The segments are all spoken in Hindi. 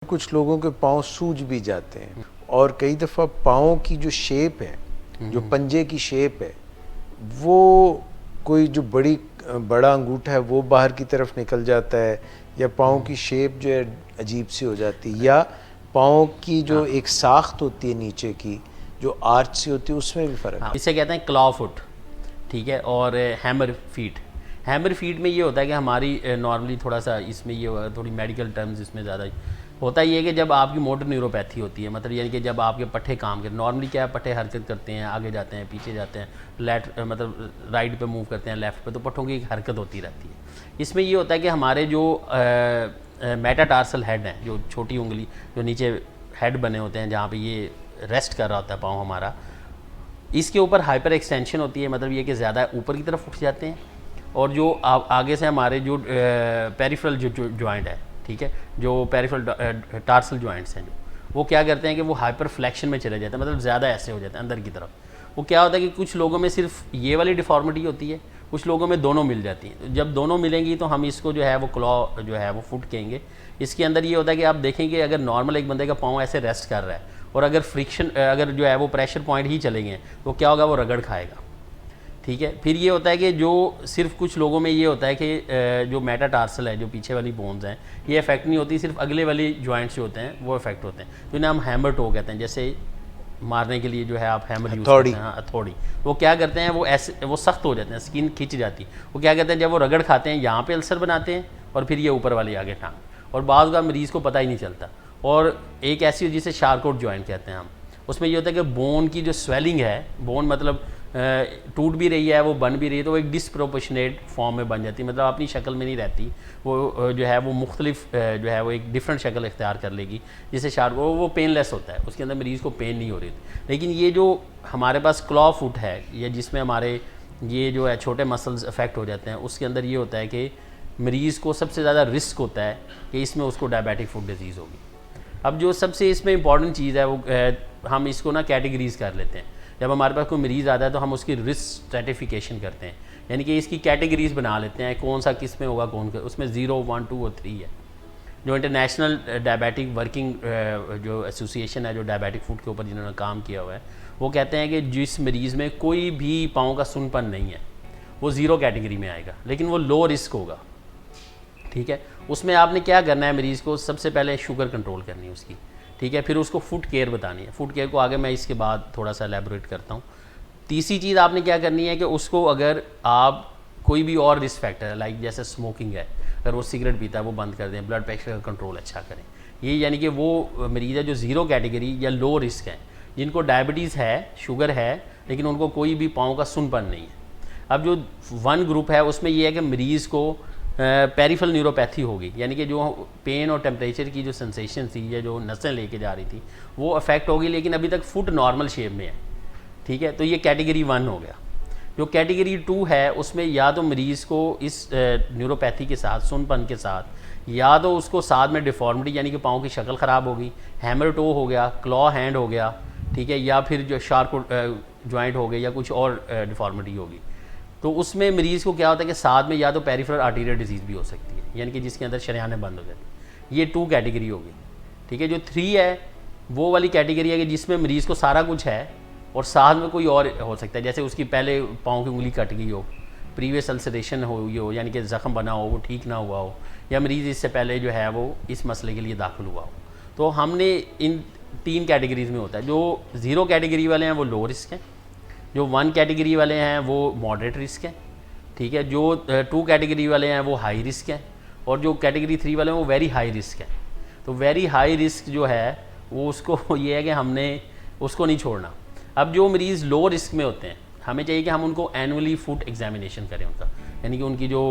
कुछ लोगों के पाँव सूज भी जाते हैं और कई दफ़ा पाँव की जो शेप है, जो पंजे की शेप है, वो कोई जो बड़ा अंगूठा है वो बाहर की तरफ निकल जाता है, या पाँव की शेप जो है अजीब सी हो जाती है, या पाँव की जो एक साख्त होती है नीचे की जो आर्च सी होती है उसमें भी फ़र्क। इसे कहते हैं क्लॉ फुट, ठीक है। और हैमर फीट। हैमर फीट में ये होता है कि हमारी नॉर्मली थोड़ा सा इसमें ये थोड़ी मेडिकल टर्म्स इसमें ज़्यादा होता ही है कि जब आपकी मोटर न्यूरोपैथी होती है, मतलब यानी कि जब आपके पट्टे काम करते, नॉर्मली क्या है पट्टे हरकत करते हैं, आगे जाते हैं पीछे जाते हैं, मतलब राइट पे मूव करते हैं लेफ़्ट पे, तो पट्टों की एक हरकत होती रहती है। इसमें ये होता है कि हमारे जो मेटाटार्सल हेड हैं, जो छोटी उंगली जो नीचे हेड बने होते हैं जहाँ पे ये रेस्ट कर रहा होता है पाँव हमारा, इसके ऊपर हाइपर एक्सटेंशन होती है, मतलब ये कि ज़्यादा ऊपर की तरफ उठ जाते हैं। और जो आगे से हमारे जो पेरिफेरल जो जॉइंट है, ठीक है, जो पेरिफेरल टार्सल जॉइंट्स हैं, जो वो क्या करते हैं कि वो हाइपर फ्लेक्शन में चले जाते हैं, मतलब ज़्यादा ऐसे हो जाते हैं अंदर की तरफ। वो क्या होता है कि कुछ लोगों में सिर्फ ये वाली डिफॉर्मिटी होती है, कुछ लोगों में दोनों मिल जाती हैं। तो जब दोनों मिलेंगी तो हम इसको जो है वो क्लॉ जो है वो फुट कहेंगे। इसके अंदर ये होता है कि आप देखेंगे अगर नॉर्मल एक बंदे का पाँव ऐसे रेस्ट कर रहा है और अगर फ्रिक्शन अगर जो है वो प्रेशर पॉइंट ही चले गए तो क्या होगा, वो रगड़ खाएगा, ठीक है। फिर ये होता है कि जो सिर्फ कुछ लोगों में ये होता है कि जो मेटाटार्सल है, जो पीछे वाली बोन्स हैं, ये इफेक्ट नहीं होती, सिर्फ अगले वाली जॉइंट्स जो होते हैं वो इफेक्ट होते हैं, जिन्हें हम हैमर टो कहते हैं। जैसे मारने के लिए जो है आप हैमर यूज़ करते हैं, हथौड़ी। वो क्या करते हैं, वो ऐसे वो सख्त हो जाते हैं, स्किन खिंच जाती है। वो क्या करते हैं, जब वो रगड़ खाते हैं यहाँ पे अल्सर बनाते हैं और फिर ये ऊपर वाली आगे टांग, और बाज़ का मरीज़ को पता ही नहीं चलता। और एक ऐसी जिसे शार्कोट जॉइंट कहते हैं हम, उसमें ये होता है कि बोन की जो स्वेलिंग है, बोन मतलब टूट भी रही है, वो बन भी रही है, तो वो एक डिसप्रोपोर्शनेट फॉर्म में बन जाती है, मतलब अपनी शक्ल में नहीं रहती, वो जो है वो मुख्तलिफ जो है वो एक डिफरेंट शक्ल इख्तियार कर लेगी, जिसे शार्क वो पेनलेस होता है, उसके अंदर मरीज़ को पेन नहीं हो रही थी। लेकिन ये जो हमारे पास क्लॉ फुट है, या जिसमें हमारे ये जो है छोटे मसल्स अफेक्ट हो जाते हैं, उसके अंदर ये होता है कि मरीज़ को सबसे ज़्यादा रिस्क होता है कि इसमें उसको डायबिटिक फुट डिजीज़ होगी। अब जो सबसे इसमें इंपॉर्टेंट चीज़ है वो हम इसको ना कैटेगरीज कर लेते हैं। जब हमारे पास कोई मरीज़ आता है तो हम उसकी रिस्क स्ट्रेटिफिकेशन करते हैं, यानी कि इसकी कैटेगरीज बना लेते हैं, कौन सा किस में होगा, कौन का उसमें 0, 1, 2 और 3 है। जो इंटरनेशनल डायबिटिक वर्किंग जो एसोसिएशन है, जो डायबिटिक फूड के ऊपर जिन्होंने काम किया हुआ है, वो कहते हैं कि जिस मरीज़ में कोई भी पाँव का सुनपन नहीं है वो 0 कैटेगरी में आएगा, लेकिन वो लो रिस्क होगा, ठीक है। उसमें आपने क्या करना है, मरीज़ को सबसे पहले शुगर कंट्रोल करनी है उसकी, ठीक है। फिर उसको फुट केयर बतानी है। फुट केयर को आगे मैं इसके बाद थोड़ा सा एलैबोरेट करता हूँ। तीसरी चीज़ आपने क्या करनी है कि उसको अगर आप कोई भी और रिस्क फैक्टर है, लाइक जैसे स्मोकिंग है, अगर वो सिगरेट पीता है वो बंद कर दें, ब्लड प्रेशर का कंट्रोल अच्छा करें। ये यानी कि वो मरीज़ है जो 0 कैटेगरी या लो रिस्क है, जिनको डायबिटीज़ है, शुगर है, लेकिन उनको कोई भी पाँव का सुनपन नहीं है। अब जो 1 ग्रुप है उसमें ये है कि मरीज़ को पेरिफेरल न्यूरोपैथी होगी, यानी कि जो पेन और टेम्परेचर की जो सेंसेशन थी या जो नसें लेके जा रही थी वो अफेक्ट होगी, लेकिन अभी तक फुट नॉर्मल शेप में है, ठीक है। तो ये कैटेगरी 1 हो गया। जो कैटेगरी 2 है उसमें या तो मरीज़ को इस न्यूरोपैथी के साथ, सुनपन के साथ, या तो उसको साथ में डिफॉर्मिटी यानी कि पाँव की शक्ल ख़राब होगी, हैमर टो हो गया, क्लॉ हैंड हो गया, ठीक है, या फिर जो शार्क जॉइंट हो गए, या कुछ और डिफॉर्मिटी होगी। तो उसमें मरीज़ को क्या होता है कि साथ में या तो पेरिफेरल आर्टीरियल डिजीज़ भी हो सकती है, यानी कि जिसके अंदर शरेयानें बंद हो जाती हैं। ये 2 कैटेगरी होगी, ठीक है। जो 3 है वो वाली कैटेगरी है कि जिसमें मरीज़ को सारा कुछ है और साथ में कोई और हो सकता है, जैसे उसकी पहले पाँव की उंगली कट गई हो, प्रीवियस अल्सरेशन हुई हो, यानी कि ज़ख़म बना हो, वो ठीक ना हुआ हो, या मरीज़ इससे पहले जो है वो इस मसले के लिए दाखिल हुआ हो। तो हमने इन 3 कैटेगरीज़ में होता है। जो 0 कैटेगरी वाले हैं वो लो रिस्क हैं, जो 1 कैटेगरी वाले हैं वो मॉडरेट रिस्क है, ठीक है, जो 2 कैटेगरी वाले हैं वो हाई रिस्क है, और जो कैटेगरी 3 वाले हैं वो वेरी हाई रिस्क है। तो वेरी हाई रिस्क जो है वो उसको ये है कि हमने उसको नहीं छोड़ना। अब जो मरीज़ लो रिस्क में होते हैं, हमें चाहिए कि हम उनको एनुअली फुट एग्जामिनेशन करें उनका, यानी कि उनकी जो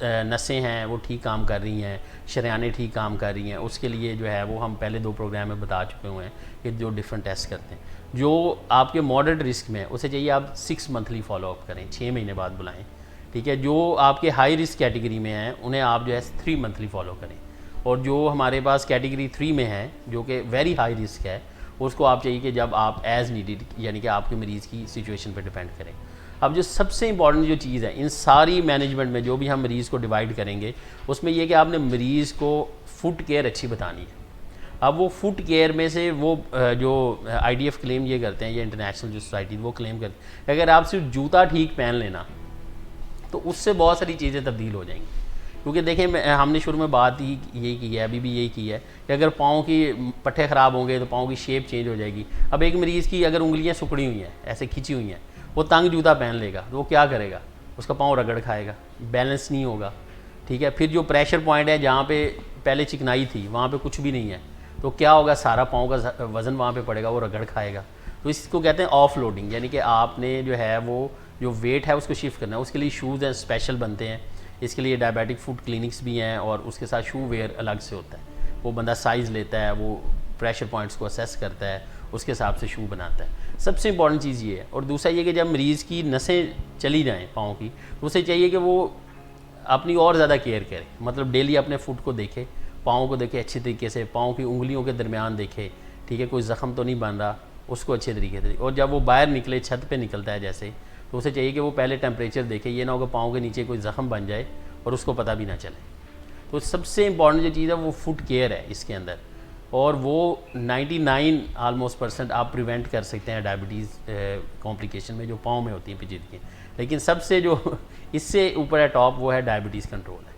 नसें हैं वो ठीक काम कर रही हैं, शरेयानें ठीक काम कर रही हैं। उसके लिए जो है वो हम पहले 2 प्रोग्राम में बता चुके हुए हैं कि जो डिफरेंट टेस्ट करते हैं। जो आपके मॉडरेट रिस्क में है उसे चाहिए आप 6 मंथली फॉलोअप करें, 6 महीने बाद बुलाएं, ठीक है। जो आपके हाई रिस्क कैटेगरी में हैं उन्हें आप जो है 3 मंथली फॉलो करें, और जो हमारे पास कैटेगरी 3 में है जो कि वेरी हाई रिस्क है, उसको आप चाहिए कि जब आप एज़ नीडेड, यानी कि आपके मरीज़ की सिचुएशन पर डिपेंड करें। अब जो सबसे इंपॉर्टेंट जो चीज़ है इन सारी मैनेजमेंट में, जो भी हम मरीज़ को डिवाइड करेंगे, उसमें यह कि आपने मरीज़ को फुट केयर अच्छी बतानी है। अब वो फुट केयर में से वो जो IDF क्लेम ये करते हैं, ये इंटरनेशनल जो सोसाइटी वो क्लेम करते हैं, अगर आप सिर्फ जूता ठीक पहन लेना तो उससे बहुत सारी चीज़ें तब्दील हो जाएंगी। क्योंकि देखें, हमने शुरू में बात ही यही की है, अभी भी यही की है कि अगर पाँव की पट्टे ख़राब होंगे तो पाँव की शेप चेंज हो जाएगी। अब एक मरीज़ की अगर उंगलियां सिकुड़ी हुई हैं, ऐसे खिंची हुई हैं, वो तंग जूता पहन लेगा तो वो क्या करेगा, उसका पाँव रगड़ खाएगा, बैलेंस नहीं होगा, ठीक है। फिर जो प्रेशर पॉइंट है जहाँ पे पहले चिकनाई थी वहाँ पे कुछ भी नहीं है, तो क्या होगा, सारा पाँव का वज़न वहाँ पे पड़ेगा, वो रगड़ खाएगा। तो इसको कहते हैं ऑफ लोडिंग, यानी कि आपने जो है वो जो वेट है उसको शिफ्ट करना है। उसके लिए शूज़ हैं, स्पेशल बनते हैं, इसके लिए डायबिटिक फुट क्लिनिक्स भी हैं, और उसके साथ शू वेयर अलग से होता है। वो बंदा साइज़ लेता है, वो प्रेशर पॉइंट्स को असेस करता है, उसके हिसाब से शू बनाता है। सबसे इंपॉर्टेंट चीज़ ये है। और दूसरा ये कि जब मरीज़ की नसें चली जाएँ पाँव की, तो उसे चाहिए कि वो अपनी और ज़्यादा केयर करे, मतलब डेली अपने फुट को देखे, पाँव को देखे अच्छी तरीके से, पाँव की उंगलियों के दरमियान देखे, ठीक है, कोई ज़ख़म तो नहीं बन रहा, उसको अच्छे तरीके से। और जब वो बाहर निकले, छत पे निकलता है जैसे, तो उसे चाहिए कि वो पहले टेम्परेचर देखे, ये ना हो कि पाँव के नीचे कोई ज़ख़म बन जाए और उसको पता भी ना चले। तो सबसे इम्पॉर्टेंट जो चीज़ है वो फुट केयर है इसके अंदर, और वो 99 ऑलमोस्ट % आप प्रिवेंट कर सकते हैं डायबिटीज़ कॉम्प्लिकेशन में जो पाँव में होती हैं पेचीदगी। लेकिन सबसे जो इससे ऊपर है टॉप, वो है डायबिटीज़ कंट्रोल है।